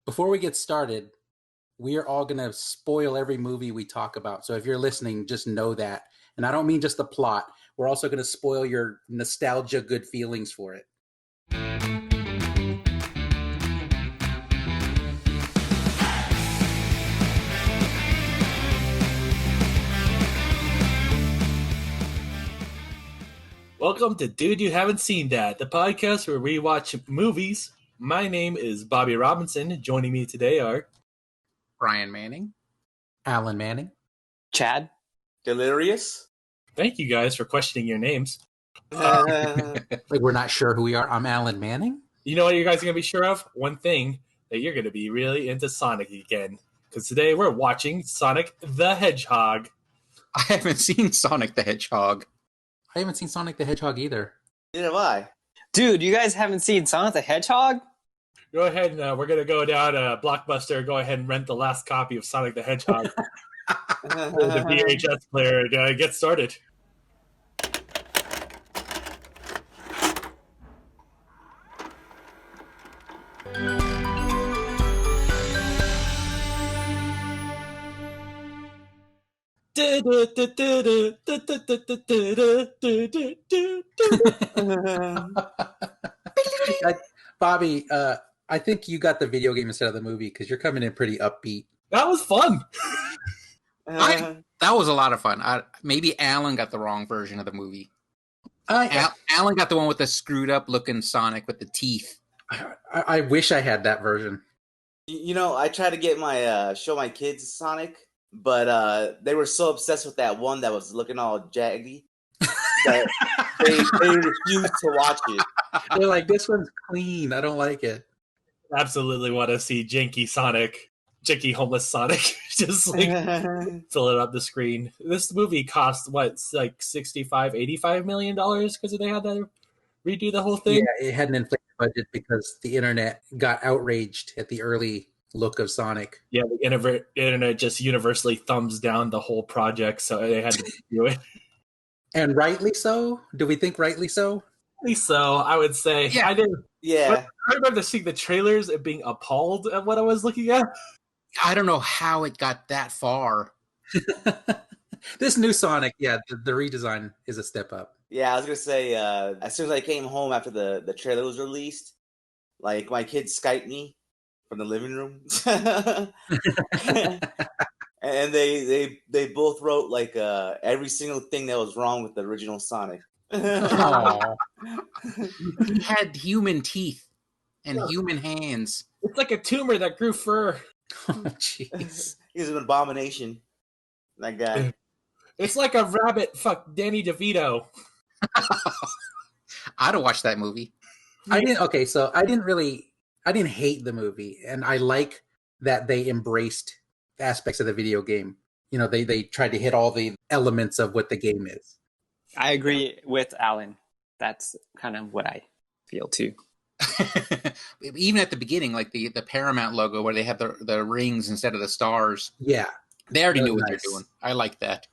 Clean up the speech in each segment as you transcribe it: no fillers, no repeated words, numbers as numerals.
Before we get started, we are all going to spoil every movie we talk about. So if you're listening, just know that. And I don't mean just the plot. We're also going to spoil your nostalgia good feelings for it. Welcome to Dude You Haven't Seen That, the podcast where we watch movies. My name is Bobby Robinson. Joining me today are Brian Manning, Alan Manning, Chad, Delirious. Thank you guys for questioning your names. Like we're not sure who we are. I'm Alan Manning. You know what you guys are going to be sure of? One thing, that you're going to be really into Sonic again. Because today we're watching Sonic the Hedgehog. I haven't seen Sonic the Hedgehog. I haven't seen Sonic the Hedgehog either. Neither have I. Dude, you guys haven't seen Sonic the Hedgehog? Go ahead and we're going to go down to Blockbuster, go ahead and rent the last copy of Sonic the Hedgehog. The VHS player and get started. Bobby, I think you got the video game instead of the movie because you're coming in pretty upbeat. That was fun. That was a lot of fun. Maybe Alan got the wrong version of the movie. Alan got the one with the screwed up looking Sonic with the teeth. I wish I had that version. You know, I tried to get my show my kids Sonic, but they were so obsessed with that one that was looking all jaggy that they refused to watch it. They're like, this one's clean. I don't like it. Absolutely want to see janky homeless Sonic, just like filling up the screen. This movie cost what, like $65-85 million because they had to redo the whole thing. Yeah, it had an inflated budget because the internet got outraged at the early look of Sonic. Yeah, the internet just universally thumbs down the whole project, so they had to do it. And rightly so? Do we think rightly so? So I would say, Yeah. I did. Yeah. I remember seeing the trailers and being appalled at what I was looking at. I don't know how it got that far. This new Sonic, the redesign is a step up. Yeah, I was gonna say, as soon as I came home after the trailer was released, like my kids Skyped me from the living room. And they both wrote like every single thing that was wrong with the original Sonic. Aww. He had human teeth and human hands. It's like a tumor that grew fur. Oh, jeez. He's an abomination. That guy. It's like a rabbit. Fuck Danny DeVito. I'd have watched that movie. I didn't hate the movie, and I like that they embraced aspects of the video game. You know, they tried to hit all the elements of what the game is. I agree with Alan. That's kind of what I feel too. Even at the beginning, like the Paramount logo where they have the rings instead of the stars. Yeah. They already knew what nice. they're doing. I like that.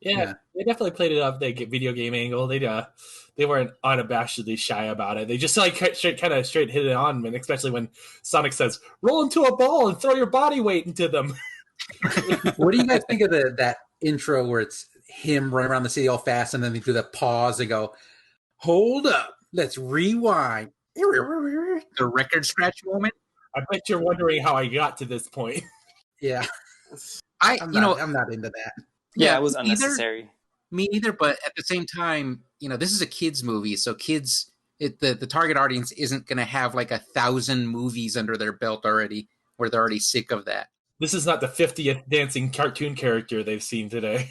Yeah, they definitely played it up. They get video game angle. They weren't unabashedly shy about it. They just like straight hit it on, and especially when Sonic says, "Roll into a ball and throw your body weight into them." What do you guys think of that intro where it's him running around the city all fast, and then they do the pause and go, "Hold up, let's rewind." The record scratch moment. I bet you're wondering how I got to this point. Yeah, I'm not into that. Yeah, it was unnecessary. Me neither, but at the same time, this is a kids movie, so the target audience isn't going to have like 1,000 movies under their belt already, where they're already sick of that. This is not the 50th dancing cartoon character they've seen today.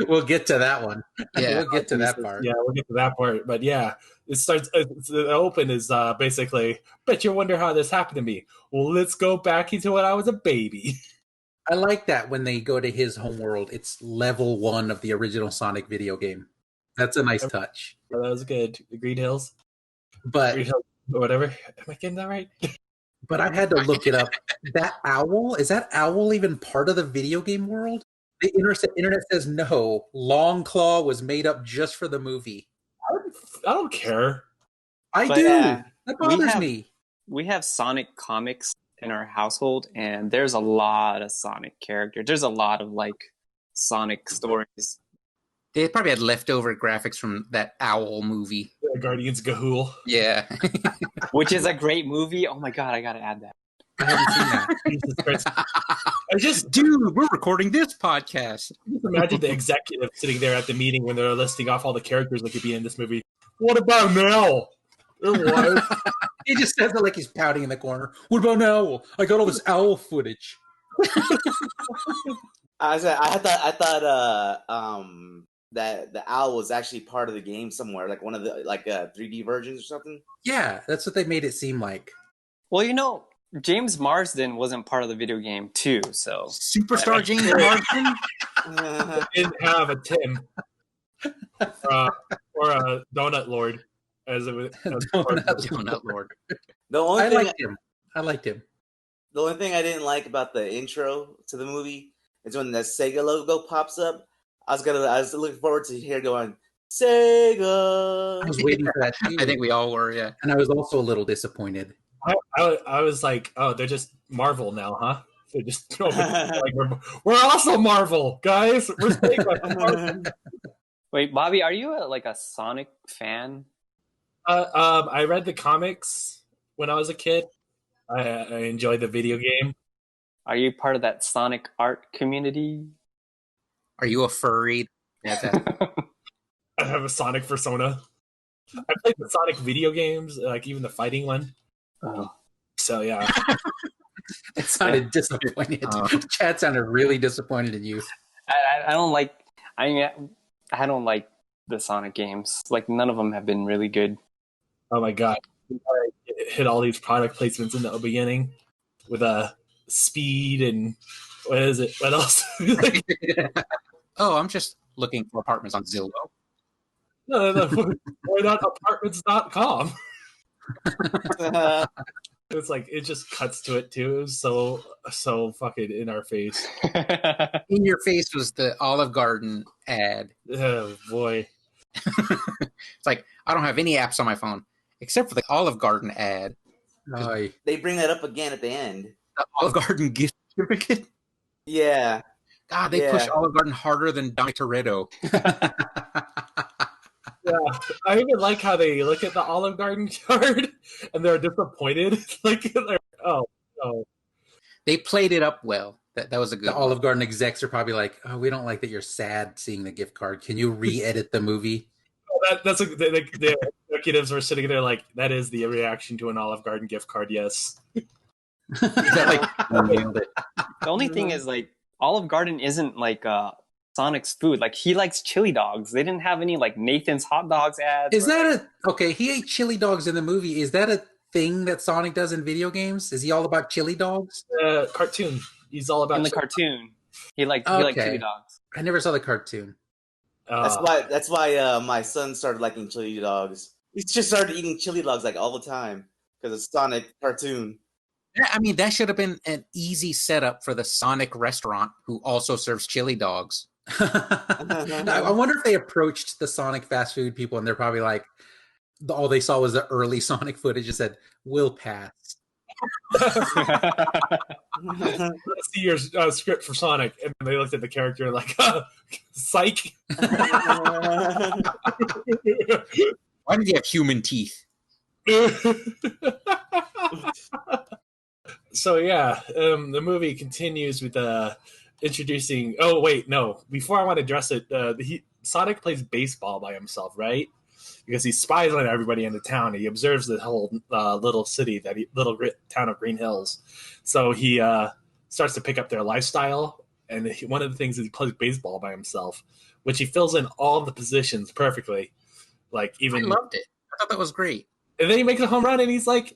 We'll get to that one. Yeah, we'll get to that part. Yeah, we'll get to that part. But yeah, it starts. The open is basically, bet you wonder how this happened to me. Well, let's go back into when I was a baby. I like that when they go to his homeworld, it's level 1 of the original Sonic video game. That's a nice touch. Oh, that was good. The Green Hills. But Green Hills, or whatever. Am I getting that right? But I had to look it up. That owl, is that owl even part of the video game world? The internet says no. Long Claw was made up just for the movie. I don't care. I But, do. That bothers me. we have Sonic comics in our household, and there's a lot of Sonic characters. There's a lot of like Sonic stories. They probably had leftover graphics from that Owl movie. Guardians Gahool. Yeah. Which is a great movie. Oh my god, I gotta add that. I haven't seen that. Jesus Christ. I just Dude, we're recording this podcast. imagine the executive sitting there at the meeting when they're listing off all the characters that could be in this movie. What about now? He just says it like he's pouting in the corner. What about now? I got all this owl footage. I thought that the owl was actually part of the game somewhere, like one of the 3D versions or something. Yeah, that's what they made it seem like. Well, you know, James Marsden wasn't part of the video game too, so Superstar James Marsden? Didn't have a Tim or a Donut Lord as it was. Donut Lord. I liked him. The only thing I didn't like about the intro to the movie is when the Sega logo pops up. I was looking forward to hear going Sega. I was waiting for that too. I think we all were, yeah. And I was also a little disappointed. I was like, oh, they're just Marvel now, huh? They just like, we're also Marvel, guys. We're Marvel. Wait, Bobby, are you a Sonic fan? I read the comics when I was a kid. I enjoyed the video game. Are you part of that Sonic art community? Are you a furry? Yeah, I have a Sonic persona. I played the Sonic video games, like even the fighting one. Oh. So yeah. It sounded disappointed. Chad sounded really disappointed in you. I don't like. I don't like the Sonic games. Like none of them have been really good. Oh my god! I hit all these product placements in the beginning with a speed and what is it? What else? Oh, I'm just looking for apartments on Zillow. No. Why not apartments.com? It's like it just cuts to it too. It was so fucking in our face. In your face was the Olive Garden ad. Oh boy. It's like I don't have any apps on my phone except for the Olive Garden ad. They bring that up again at the end. The Olive Garden gift certificate. Yeah. God, they push Olive Garden harder than Donnie Toretto. Yeah, I even like how they look at the Olive Garden card and they're disappointed. Like, oh no. They played it up well. That was a good. The Olive Garden execs are probably like, "Oh, we don't like that you're sad seeing the gift card. Can you re-edit the movie?" The executives were sitting there like, "That is the reaction to an Olive Garden gift card." Yes. Nailed it. The only thing is like Olive Garden isn't like Sonic's food. Like he likes chili dogs. They didn't have any like Nathan's hot dogs ads. Is that okay? He ate chili dogs in the movie. Is that a thing that Sonic does in video games? Is he all about chili dogs? Cartoon. He's all about in the cartoon. He liked chili dogs. I never saw the cartoon. That's why my son started liking chili dogs. He just started eating chili dogs like all the time because of Sonic cartoon. Yeah, I mean, that should have been an easy setup for the Sonic restaurant who also serves chili dogs. I wonder if they approached the Sonic fast food people and they're probably like, all they saw was the early Sonic footage and said, "We'll pass." Let's see your script for Sonic. And they looked at the character like, psych. Why did he have human teeth? So yeah, the movie continues with introducing. Oh wait, no. Before I want to address it, Sonic plays baseball by himself, right? Because he spies on everybody in the town. He observes the whole little city, town of Green Hills. So he starts to pick up their lifestyle. And one of the things is he plays baseball by himself, which he fills in all the positions perfectly. Like even I loved it. I thought that was great. And then he makes a home run, and he's like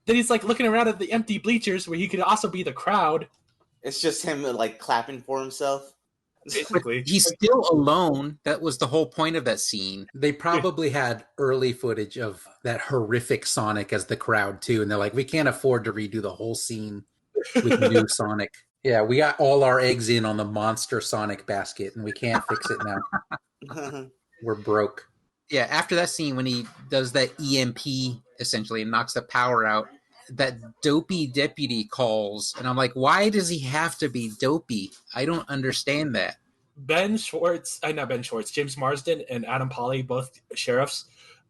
looking around at the empty bleachers where he could also be the crowd. It's just him like clapping for himself. Basically, he's still alone. That was the whole point of that scene. They probably had early footage of that horrific Sonic as the crowd too, and they're like, "We can't afford to redo the whole scene with new Sonic." Yeah, we got all our eggs in on the monster Sonic basket, and we can't fix it now. We're broke. Yeah, after that scene when he does that EMP essentially and knocks the power out, that dopey deputy calls, and I'm like, why does he have to be dopey? I don't understand that. James Marsden and Adam Pally, both sheriffs,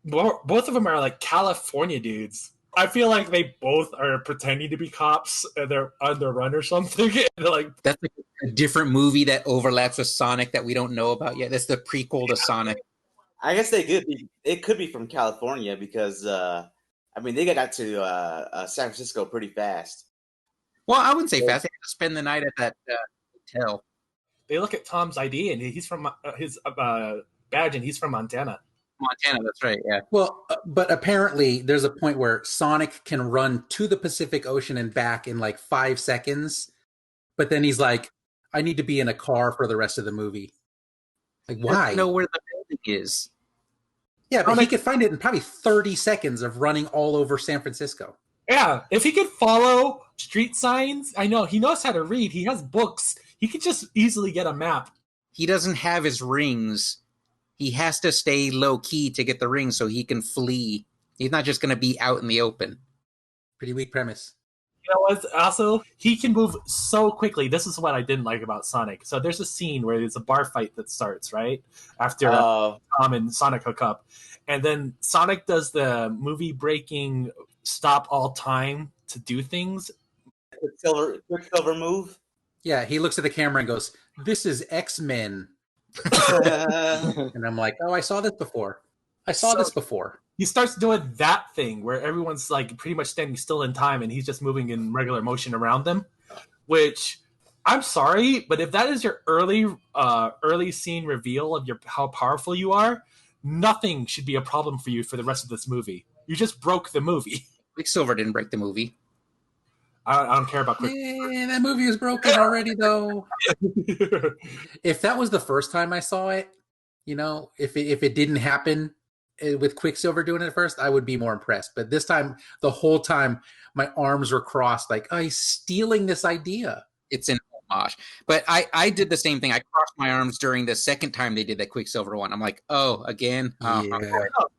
both of them are like California dudes. I feel like they both are pretending to be cops and they're on the run or something. They're like, that's like a different movie that overlaps with Sonic that we don't know about yet. That's the prequel to Sonic. I guess they could be. It could be from California because they got to San Francisco pretty fast. Well, I wouldn't say fast. They had to spend the night at that hotel. They look at Tom's ID and he's from his badge and he's from Montana. Montana, that's right, yeah. Well, but apparently there's a point where Sonic can run to the Pacific Ocean and back in like 5 seconds, but then he's like, I need to be in a car for the rest of the movie. Like, why? I don't know where the building is. Yeah, but he could find it in probably 30 seconds of running all over San Francisco. Yeah, if he could follow street signs, I know, he knows how to read, he has books, he could just easily get a map. He doesn't have his rings. He has to stay low-key to get the ring so he can flee. He's not just going to be out in the open. Pretty weak premise. You know what? Also, he can move so quickly. This is what I didn't like about Sonic. So there's a scene where there's a bar fight that starts, right? After Tom and Sonic hook up. And then Sonic does the movie-breaking stop all time to do things. Quicksilver move? Yeah, he looks at the camera and goes, this is X-Men. And I'm like, oh, I saw this before. He starts doing that thing where everyone's like pretty much standing still in time and he's just moving in regular motion around them, which I'm sorry, but if that is your early scene reveal of how powerful you are, nothing should be a problem for you for the rest of this movie. You just broke the movie. Quicksilver didn't break the movie. I don't care about Quicksilver. Yeah, that movie is broken already, though. If that was the first time I saw it, if it didn't happen with Quicksilver doing it first, I would be more impressed. But this time, the whole time, my arms were crossed, like, oh, he's stealing this idea. It's an homage. But I did the same thing. I crossed my arms during the second time they did that Quicksilver one. I'm like, oh, again? Oh, yeah.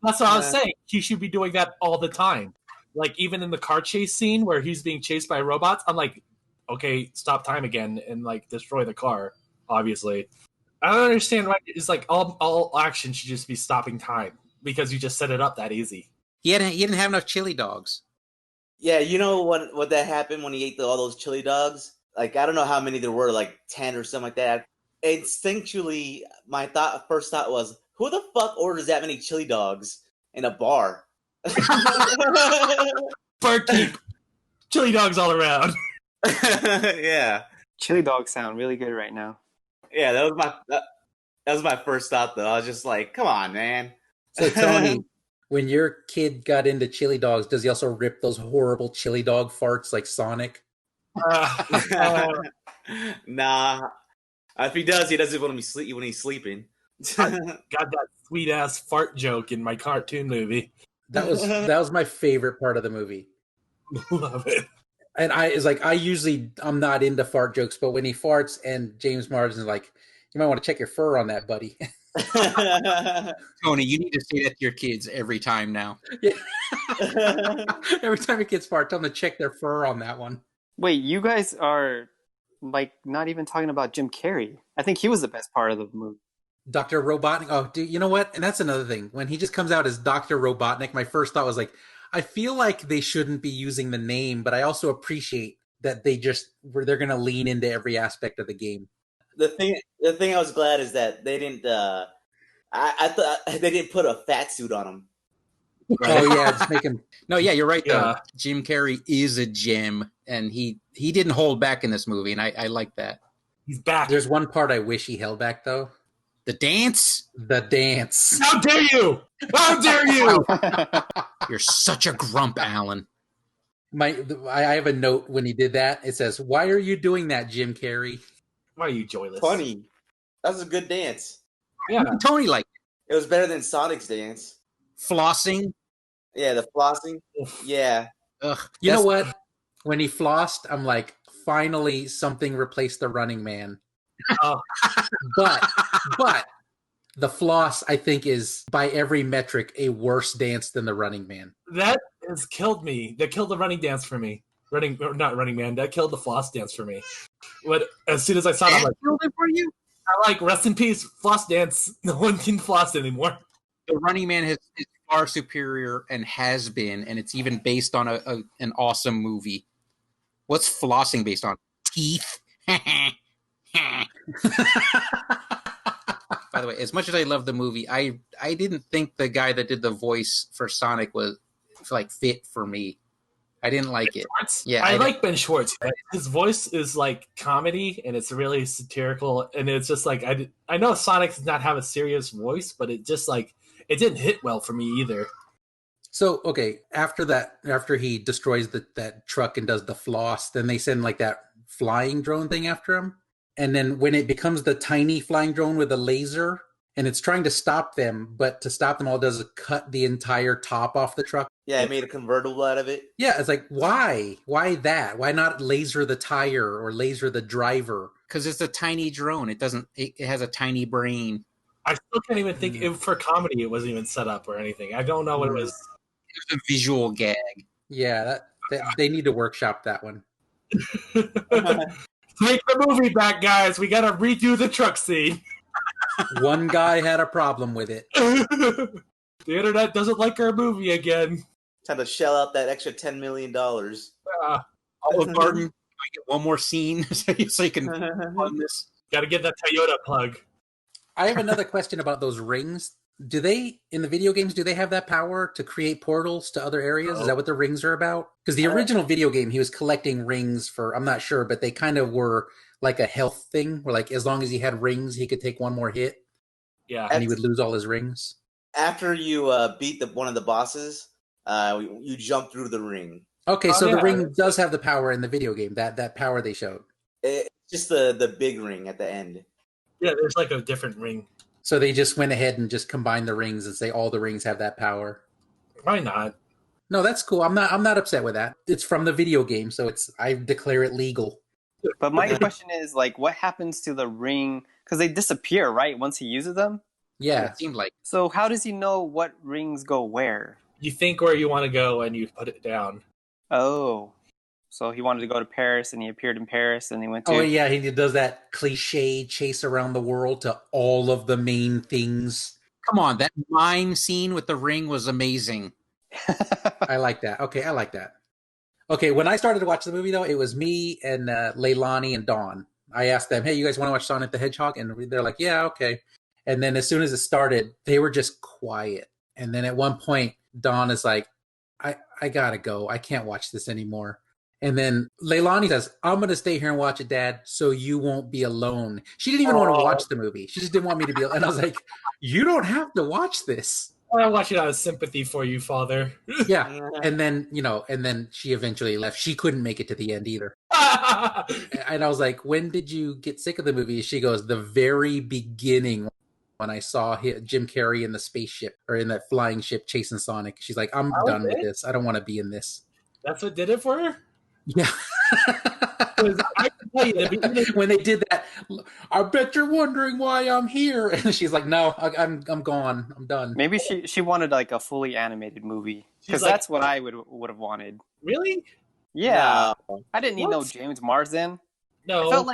That's what I was saying. He should be doing that all the time. Like, even in the car chase scene where he's being chased by robots, I'm like, okay, stop time again and, like, destroy the car, obviously. I don't understand why it's like all action should just be stopping time because you just set it up that easy. He didn't have enough chili dogs. Yeah, you know what that happened when he ate all those chili dogs? Like, I don't know how many there were, like 10 or something like that. Instinctually, my first thought was, who the fuck orders that many chili dogs in a bar? Barkeep, chili dogs all around. Yeah, chili dogs sound really good right now. Yeah, that was my first thought though. I was just like, come on, man. So Tony, when your kid got into chili dogs, does he also rip those horrible chili dog farts like Sonic? Nah. If he does, he does it when he's sleeping. Got that sweet ass fart joke in my cartoon movie. That was my favorite part of the movie. Love it. And I'm not into fart jokes, but when he farts and James Marsden's like, you might want to check your fur on that, buddy. Tony, you need to say that to your kids every time now. Yeah. Every time your kids fart, tell them to check their fur on that one. Wait, you guys are like not even talking about Jim Carrey. I think he was the best part of the movie. Dr. Robotnik. Oh, dude, you know what? And that's another thing. When he just comes out as Dr. Robotnik, my first thought was like, I feel like they shouldn't be using the name, but I also appreciate that they're going to lean into every aspect of the game. The thing I was glad is that they didn't. I thought they didn't put a fat suit on him. Right? Oh yeah, just make him. No, yeah, you're right. Yeah. Jim Carrey is a gem, and he didn't hold back in this movie, and I like that. He's back. There's one part I wish he held back though. The dance. How dare you! How dare you! You're such a grump, Alan. I have a note when he did that. It says, "Why are you doing that, Jim Carrey? Why are you joyless?" Funny. That was a good dance. Yeah, Tony liked it. It was better than Sonic's dance. Flossing. Yeah, the flossing. Yeah. Ugh, You know what? When he flossed, I'm like, finally something replaced the Running Man. But The floss, I think, is by every metric a worse dance than the Running Man. That has killed me. That killed the running dance for me. Not Running Man. That killed the floss dance for me. But as soon as I saw it, I'm like, killed it for you? I like rest in peace, floss dance. No one can floss anymore. The Running Man is far superior and has been, and it's even based on an awesome movie. What's flossing based on? Teeth. By the way, as much as I love the movie, I didn't think the guy that did the voice for Sonic was like fit for me. I didn't like it. Schwartz? Yeah, I like Ben Schwartz. His voice is like comedy, and it's really satirical, and it's just like I know Sonic does not have a serious voice, but it just like it didn't hit well for me either. So, okay, after he destroys that truck and does the floss, then they send like that flying drone thing after him. And then when it becomes the tiny flying drone with a laser, and it's trying to stop them, but to stop them, all it does is cut the entire top off the truck. Yeah, it made a convertible out of it. Yeah, it's like, why? Why that? Why not laser the tire or laser the driver? Because it's a tiny drone. It has a tiny brain. I still can't even think for comedy. It wasn't even set up or anything. I don't know what it was. It was a visual gag. Yeah, they need to workshop that one. Take the movie back, guys. We got to redo the truck scene. One guy had a problem with it. The internet doesn't like our movie again. Time to shell out that extra $10 million. Olive Garden, can I get one more scene so you can fund this? Got to get that Toyota plug. I have another question about those rings. Do they, in the video games, do they have that power to create portals to other areas? Is that what the rings are about? Because the original video game, he was collecting rings for, I'm not sure, but they kind of were like a health thing, where like as long as he had rings, he could take one more hit. Yeah. And he would lose all his rings. After you beat one of the bosses, you jump through the ring. Okay, so the ring does have the power in the video game, that power they showed. It's just the big ring at the end. Yeah, there's like a different ring. So they just went ahead and just combined the rings and say all the rings have that power. Why not? No, that's cool. I'm not upset with that. It's from the video game, so I declare it legal. But my question is, like, what happens to the ring? Because they disappear, right? Once he uses them? Yeah. It seemed like. So how does he know what rings go where? You think where you want to go and you put it down. Oh. So he wanted to go to Paris, and he appeared in Paris, and he went to... Oh, yeah, he does that cliche chase around the world to all of the main things. Come on, that mime scene with the ring was amazing. I like that. Okay, I like that. Okay, when I started to watch the movie, though, it was me and Leilani and Dawn. I asked them, hey, you guys want to watch Sonic the Hedgehog? And they're like, yeah, okay. And then as soon as it started, they were just quiet. And then at one point, Dawn is like, I gotta go. I can't watch this anymore. And then Leilani says, I'm going to stay here and watch it, Dad, so you won't be alone. She didn't even want to watch the movie. She just didn't want me to be alone. And I was like, you don't have to watch this. I watch it out of sympathy for you, Father. Yeah. And then, and then she eventually left. She couldn't make it to the end either. And I was like, when did you get sick of the movie? She goes, the very beginning, when I saw Jim Carrey in the spaceship or in that flying ship chasing Sonic. She's like, I'm done with this. I don't want to be in this. That's what did it for her? Yeah. I can tell you, when they did that, I bet you're wondering why I'm here. And she's like, no, I'm gone. I'm done. Maybe she wanted like a fully animated movie. Because that's what I would have wanted. Really? Yeah. No. I didn't need no James Marsden. No. It felt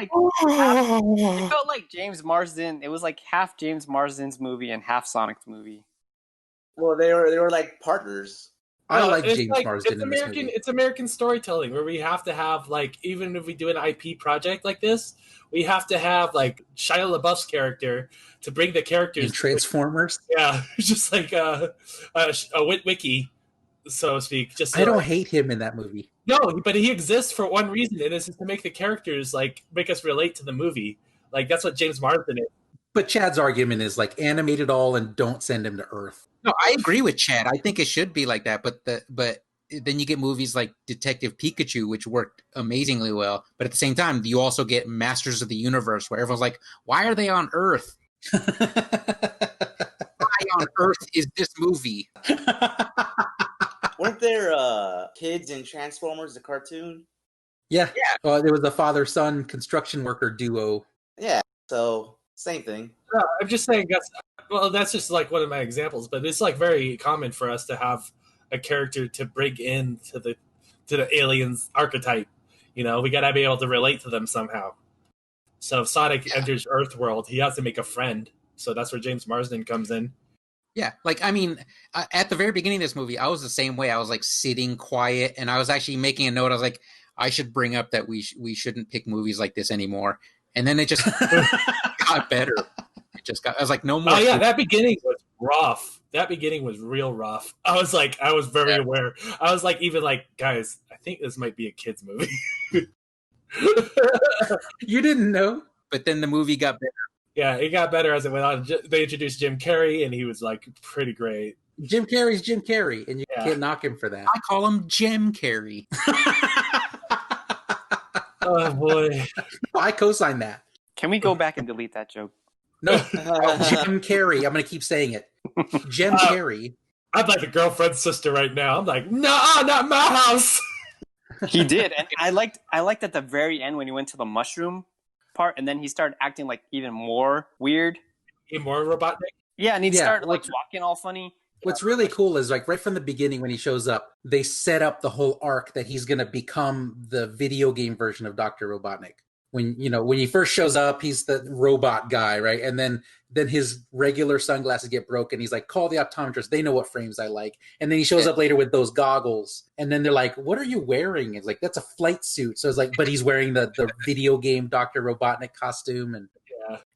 like James Marsden. It was like half James Marsden's movie and half Sonic's movie. Well, they were like partners. I like James Marsden in this movie. It's American storytelling where we have to have, like, even if we do an IP project like this, we have to have, like, Shia LaBeouf's character to bring the characters. In Transformers? Yeah, just like a wiki, so to speak. Just I don't hate him in that movie. No, but he exists for one reason, and it's just to make the characters, like, make us relate to the movie. Like, that's what James Marsden is. But Chad's argument is, like, animate it all and don't send him to Earth. No, I agree with Chad. I think it should be like that. But then you get movies like Detective Pikachu, which worked amazingly well. But at the same time, you also get Masters of the Universe, where everyone's like, why are they on Earth? Why on Earth is this movie? Weren't there kids in Transformers, the cartoon? Yeah. There was a father-son construction worker duo. Yeah, so Same thing. No, I'm just saying that's just like one of my examples, but it's like very common for us to have a character to bring in to the aliens archetype. You know, we gotta be able to relate to them somehow. So if Sonic enters Earth world, he has to make a friend. So that's where James Marsden comes in. Yeah, like, I mean, at the very beginning of this movie, I was the same way. I was like sitting quiet, and I was actually making a note. I was like, I should bring up that we shouldn't pick movies like this anymore. And then it just got better. I was like, no more. Oh yeah, that beginning was rough. That beginning was real rough. I was very aware. I was like, even like, guys, I think this might be a kid's movie. You didn't know? But then the movie got better. Yeah, it got better as it went on. They introduced Jim Carrey, and he was like pretty great. Jim Carrey's Jim Carrey, and you can't knock him for that. I call him Jim Carrey. Oh boy, I co-sign that. Can we go back and delete that joke? No, Jim Carrey. I'm going to keep saying it. Jim Carrey. I'm like a girlfriend's sister right now. I'm like, no, not my house. He did, and I liked at the very end when he went to the mushroom part, and then he started acting like even more weird, Even more Robotnik. Yeah, and he started like walking all funny. What's really cool is like right from the beginning when he shows up, they set up the whole arc that he's going to become the video game version of Dr. Robotnik. When he first shows up, he's the robot guy, right? And then his regular sunglasses get broken. He's like, call the optometrist. They know what frames I like. And then he shows up later with those goggles. And then they're like, what are you wearing? It's like, that's a flight suit. So it's like, but he's wearing the video game Dr. Robotnik costume.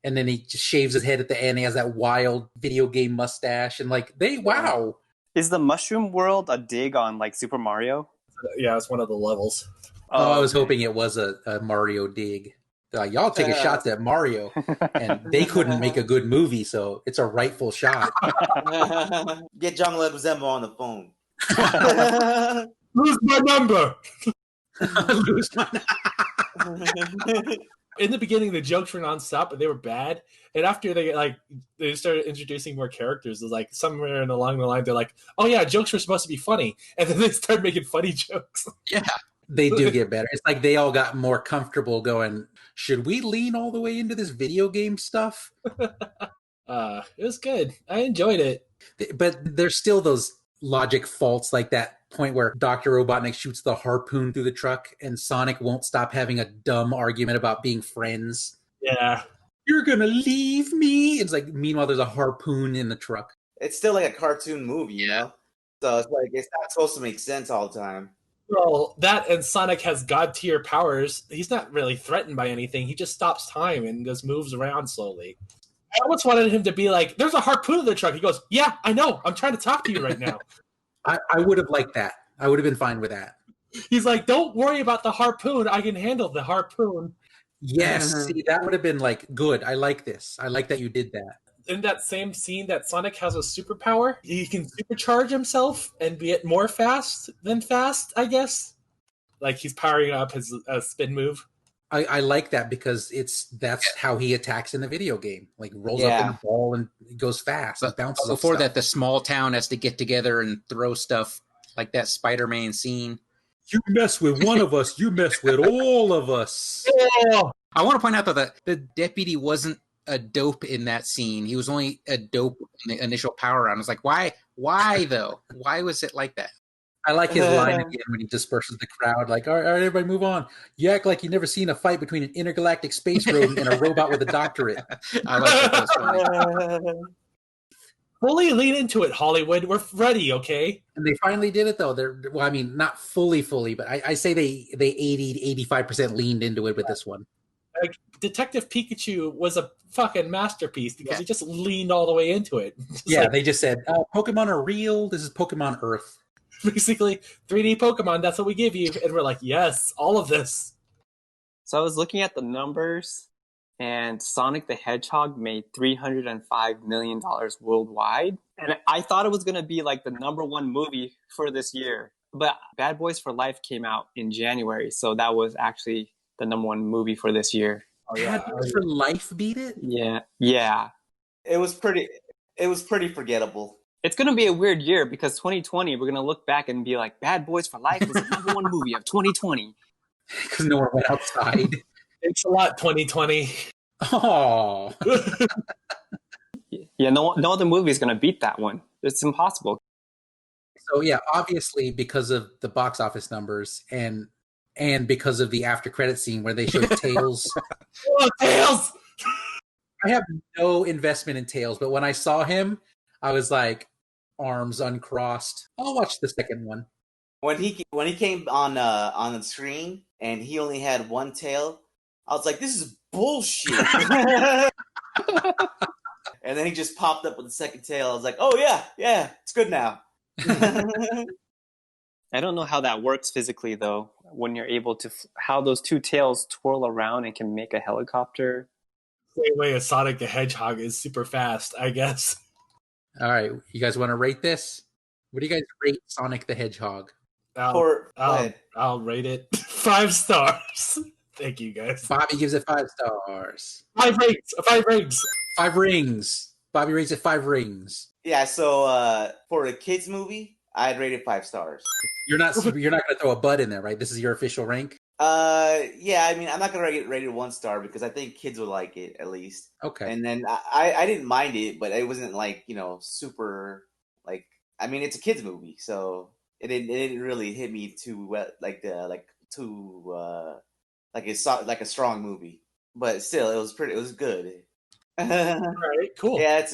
And then he just shaves his head at the end. He has that wild video game mustache. And like, wow. Is the mushroom world a dig on like Super Mario? Yeah, it's one of the levels. Oh, I was hoping it was a Mario dig. Like, y'all taking shots at Mario, and they couldn't make a good movie, so it's a rightful shot. Get John Leguizamo on the phone. Lose my number. Lose my In the beginning, the jokes were nonstop, but they were bad. And after they started introducing more characters, it was like somewhere along the line, they're like, "Oh yeah, jokes were supposed to be funny," and then they started making funny jokes. Yeah. They do get better. It's like they all got more comfortable going, should we lean all the way into this video game stuff? It was good. I enjoyed it. But there's still those logic faults, like that point where Dr. Robotnik shoots the harpoon through the truck and Sonic won't stop having a dumb argument about being friends. Yeah. You're going to leave me? It's like, meanwhile, there's a harpoon in the truck. It's still like a cartoon movie, you know? So it's like, it's not supposed to make sense all the time. Well, that and Sonic has god tier powers. He's not really threatened by anything. He just stops time and just moves around slowly. I almost wanted him to be like, there's a harpoon in the truck. He goes, yeah, I know. I'm trying to talk to you right now. I would have liked that. I would have been fine with that. He's like, don't worry about the harpoon. I can handle the harpoon. Yes, see, that would have been like, good. I like this. I like that you did that. In that same scene that Sonic has a superpower, he can supercharge himself and be more fast than fast, I guess. Like he's powering up his spin move. I like that because that's how he attacks in the video game. Like rolls up in the ball and goes fast. But bounces before that, the small town has to get together and throw stuff like that Spider-Man scene. You mess with one of us, you mess with all of us. Oh! I want to point out though that the deputy wasn't a dope in that scene. He was only a dope in the initial power round. I was like, why though? Why was it like that? I like his line again when he disperses the crowd. Like, all right, everybody move on. You act like you've never seen a fight between an intergalactic space rodent and a robot with a doctorate. I like that. Funny. Fully lean into it, Hollywood. We're ready, okay? And they finally did it, though. Well, I mean, not fully, but I say they 80-85% leaned into it with this one. Like, Detective Pikachu was a fucking masterpiece because he just leaned all the way into it. They just said, Pokemon are real. This is Pokemon Earth. Basically, 3D Pokemon, that's what we give you. And we're like, yes, all of this. So I was looking at the numbers, and Sonic the Hedgehog made $305 million worldwide. And I thought it was going to be like the #1 movie for this year. But Bad Boys for Life came out in January, so that was actually the #1 movie for this year. Bad Boys for Life beat it? Yeah. It was pretty forgettable. It's going to be a weird year because 2020, we're going to look back and be like, Bad Boys for Life was the #1 movie of 2020. Because no one went outside. Thanks a lot, 2020. Oh, Yeah, no other movie is gonna beat that one. It's impossible. so yeah, obviously because of the box office numbers and because of the after credit scene where they showed Tails. Oh, Tails! I have no investment in Tails, but when I saw him, I was like, arms uncrossed. I'll watch the second one. When he came on the screen and he only had one tail, I was like, this is bullshit. And then he just popped up with the second tail. I was like, oh yeah, it's good now. I don't know how that works physically though. When you're able to, how those two tails twirl around and can make a helicopter. Same way as Sonic the Hedgehog is super fast, I guess. All right, you guys want to rate this? What do you guys rate Sonic the Hedgehog? I'll rate it 5 stars. Thank you, guys. Bobby gives it 5 stars. 5 rings. 5 rings. 5 rings. Bobby rates it 5 rings. Yeah, so for a kids movie, I'd rate it 5 stars. You're not going to throw a bud in there, right? This is your official rank? Yeah, I mean, I'm not gonna rate it 1 star because I think kids would like it at least. Okay. And then I didn't mind it, but it wasn't like super like. I mean, it's a kids movie, so it didn't really hit me too well, like a strong movie. But still, it was good. All right, cool. Yeah,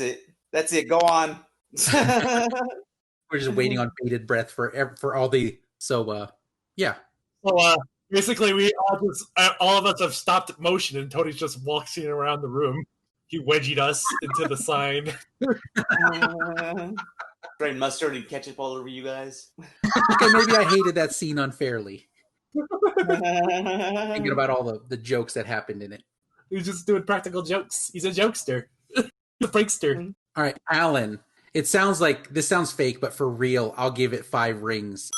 that's it. Go on. We're just waiting on bated breath for all the yeah. So basically, we all of us have stopped motion, and Tony's just walking around the room. He wedgied us into the sign. Spraying mustard and ketchup all over you guys. Okay, maybe I hated that scene unfairly. Thinking about all the jokes that happened in it. He's just doing practical jokes. He's a jokester. He's a prankster. All right, Alan. It sounds like this sounds fake, but for real, I'll give it 5 rings.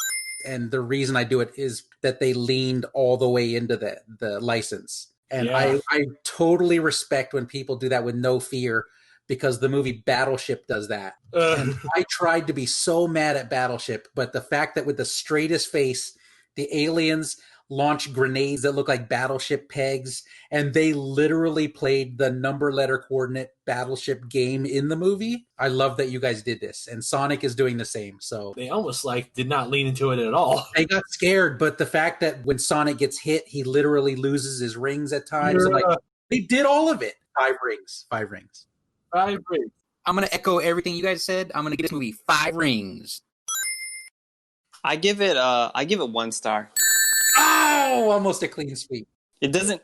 And the reason I do it is that they leaned all the way into the license. And Yeah. I totally respect when people do that with no fear, because the movie Battleship does that. And I tried to be so mad at Battleship, but the fact that with the straightest face, the aliens launch grenades that look like battleship pegs, and they literally played the number letter coordinate battleship game in the movie. I love that you guys did this, and Sonic is doing the same. So they almost did not lean into it at all. They got scared, but the fact that when Sonic gets hit, he literally loses his rings at times. Yeah. Like, they did all of it. 5 rings. 5 rings. 5 rings. I'm going to echo everything you guys said. I'm going to give this movie 5 rings. I give it 1 star. Oh, almost a clean sweep. It doesn't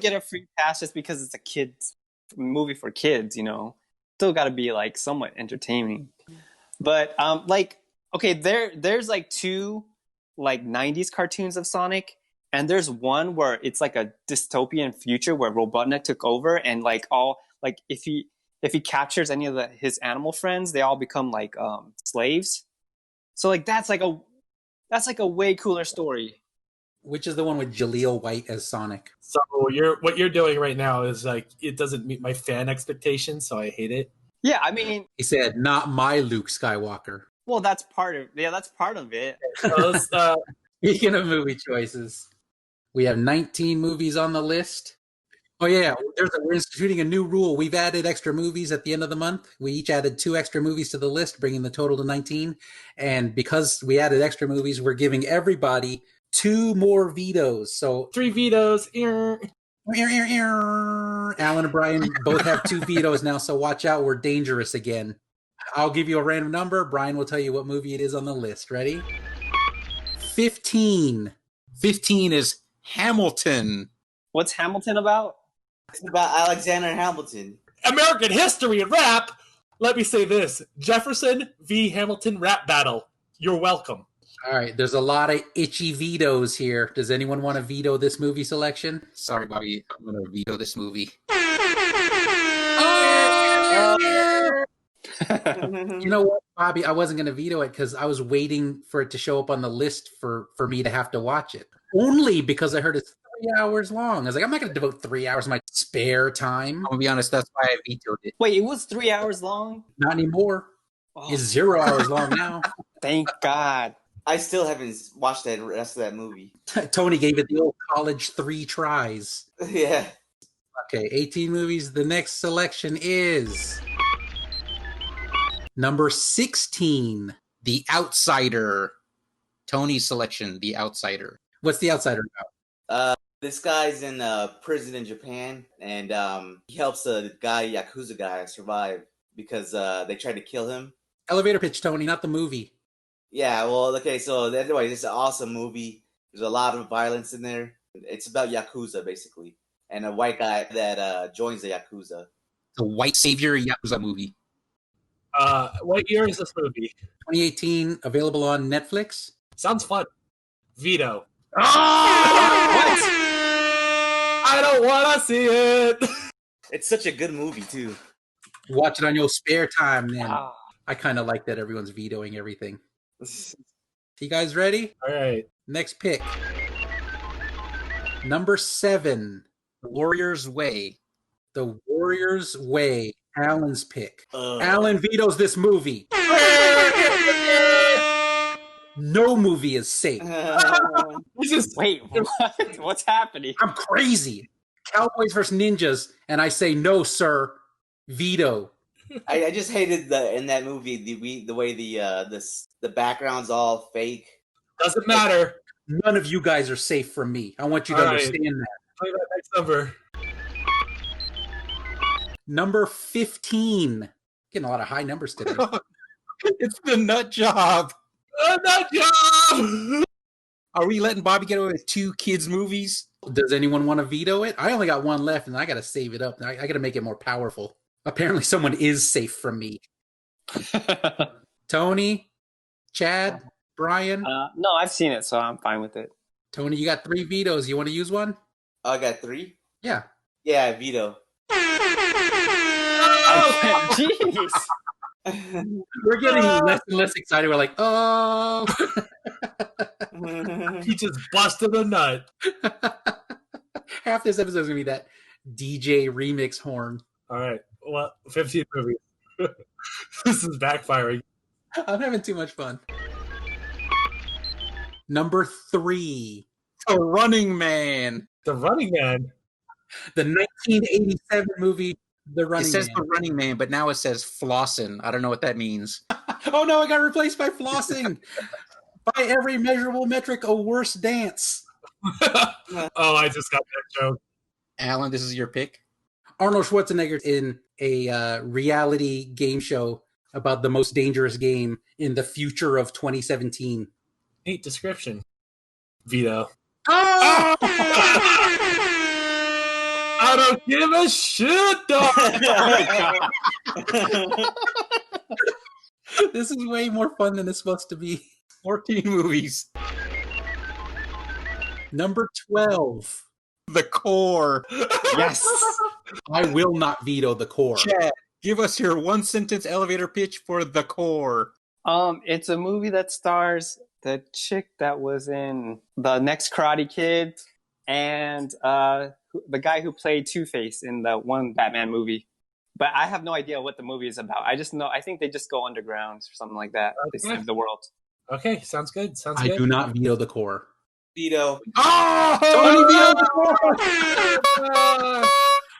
get a free pass just because it's a kids movie for kids, Still got to be like somewhat entertaining. But okay, there's like 2 like 90s cartoons of Sonic, and there's one where it's like a dystopian future where Robotnik took over, and like all like if he captures any of his animal friends, they all become like slaves. So like that's like a way cooler story. Which is the one with Jaleel White as Sonic? So what you're doing right now is like, it doesn't meet my fan expectations, so I hate it. Yeah, I mean, He said, "Not my Luke Skywalker." well, that's part of it. Speaking of movie choices, we have 19 movies on the list. Oh yeah, we're instituting a new rule. We've added extra movies at the end of the month. We each added 2 extra movies to the list, bringing the total to 19. And because we added extra movies, we're giving everybody 2 more vetoes. So 3 vetoes. Alan and Brian both have 2 vetoes now, so watch out. We're dangerous again. I'll give you a random number. Brian will tell you what movie it is on the list. Ready? 15. 15 is Hamilton. What's Hamilton about? It's about Alexander Hamilton. American history and rap. Let me say this: Jefferson v. Hamilton rap battle. You're welcome. All right, there's a lot of itchy vetoes here. Does anyone want to veto this movie selection? Sorry, Bobby. I'm going to veto this movie. You know what, Bobby? I wasn't going to veto it because I was waiting for it to show up on the list for me to have to watch it. Only because I heard it's 3 hours long. I was like, I'm not going to devote 3 hours of my spare time. I'm going to be honest, that's why I vetoed it. Wait, it was 3 hours long? Not anymore. Oh, It's 0 hours long now. thank God. I still haven't watched the rest of that movie. Tony gave it the old college 3 tries. Yeah. Okay, 18 movies. The next selection is number 16. The Outsider. Tony's selection, The Outsider. What's The Outsider about? This guy's in prison in Japan, and he helps a Yakuza guy survive because they tried to kill him. Elevator pitch, Tony, not the movie. Yeah, well, okay, so anyway, this is an awesome movie. There's a lot of violence in there. It's about Yakuza, basically, and a white guy that joins the Yakuza. The white savior Yakuza movie. What year is this movie? 2018, available on Netflix. Sounds fun. Veto. What? I don't want to see it. It's such a good movie, too. Watch it on your spare time, then. I kind of like that everyone's vetoing everything. You guys ready? All right. Next pick. Number 7. The Warrior's Way. The Warrior's Way. Alan's pick. Alan vetoes this movie. No movie is safe. Wait, what? What's happening? I'm crazy. Cowboys versus Ninjas, and I say no, sir. Veto. I just hated in that movie the way the background's all fake. Doesn't matter. None of you guys are safe from me. I want you to understand that. Play that next number. Number 15. Getting a lot of high numbers today. It's The Nut Job. Nut Job! Are we letting Bobby get away with 2 kids' movies? Does anyone want to veto it? I only got one left, and I got to save it up. I got to make it more powerful. Apparently, someone is safe from me. Tony, Chad, Brian. No, I've seen it, so I'm fine with it. Tony, you got 3 vetoes. You want to use one? I got 3? Yeah. Yeah, veto. Jeez. We're getting less and less excited. We're like, oh. He just busted a nut. Half this episode is going to be that DJ remix horn. All right. Well, 15 movies. This is backfiring. I'm having too much fun. Number 3. The Running Man. The Running Man. The 1987 movie, The Running Man. It says The Running Man, but now it says Flossin'. I don't know what that means. Oh no, I got replaced by flossing. By every measurable metric, a worse dance. Oh, I just got that joke. Alan, this is your pick? Arnold Schwarzenegger in a reality game show about the most dangerous game in the future of 2017. Neat description. Veto. Oh! I don't give a shit, dog. This is way more fun than it's supposed to be. 14 movies. Number 12. The Core. Yes. I will not veto The Core. Chad, give us your 1-sentence elevator pitch for The Core. It's a movie that stars the chick that was in The Next Karate Kid and the guy who played Two-Face in the one Batman movie. But I have no idea what the movie is about. I just know, I think they just go underground or something like that. They save the world. Okay, sounds good. Sounds I good. do not veto The Core. Veto. Oh! Tony vetoed The Core!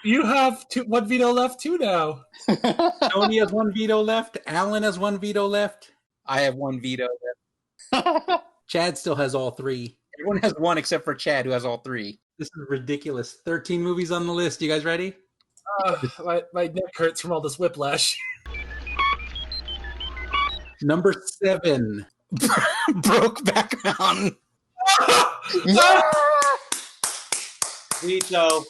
You have one veto left too now. Tony has 1 veto left. Alan has 1 veto left. I have 1 veto. Chad still has all 3. Everyone has 1 except for Chad, who has all 3. This is ridiculous. 13 movies on the list. You guys ready? My neck hurts from all this whiplash. Number 7. Brokeback Mountain. Yeah! Veto.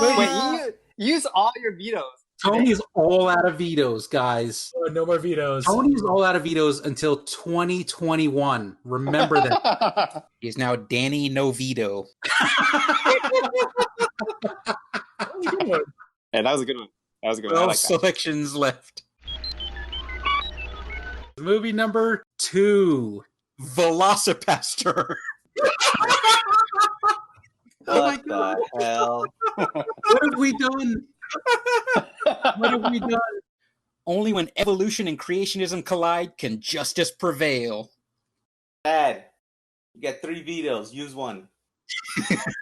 Wait, use all your vetoes. Tony's all out of vetoes, guys. Oh, no more vetoes. Tony's all out of vetoes until 2021. Remember that. He's now Danny No Veto. Yeah, that was a good one. That was a good one. I 12 like that. selections left. Movie number 2. Velocipaster. Oh my What God. the hell? What have we done? What have we done? Only when evolution and creationism collide can justice prevail. Dad, you got 3 vetoes. Use 1.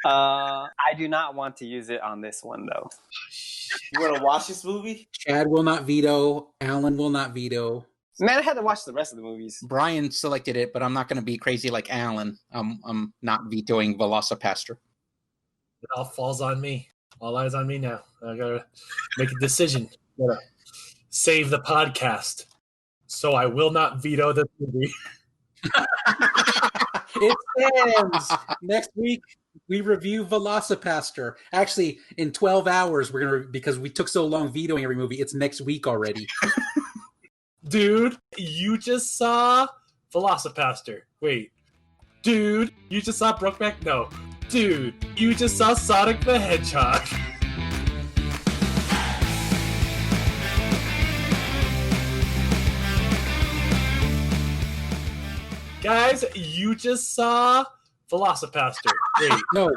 I do not want to use it on this one though. You want to watch this movie? Chad will not veto. Alan will not veto. Man, I had to watch the rest of the movies. Brian selected it, but I'm not going to be crazy like Alan. I'm not vetoing Velocipaster. It all falls on me. All eyes on me now. I gotta make a decision. Gotta save the podcast. So I will not veto the movie. It stands. Next week we review Velocipaster. Actually, in 12 hours we're gonna, because we took so long vetoing every movie. It's next week already. Dude, you just saw Velocipaster. Wait. Dude, you just saw Brokeback? No. Dude, you just saw Sonic the Hedgehog. Guys, you just saw Velocipaster. Wait. No.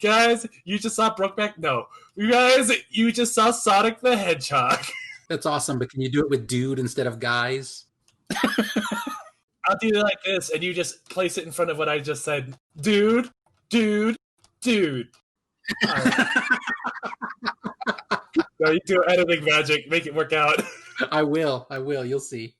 Guys, you just saw Brokeback? No. You guys, you just saw Sonic the Hedgehog. That's awesome, but can you do it with dude instead of guys? I'll do it like this, and you just place it in front of what I just said. Dude, dude, dude. Right. No, you do editing magic. Make it work out. I will. You'll see.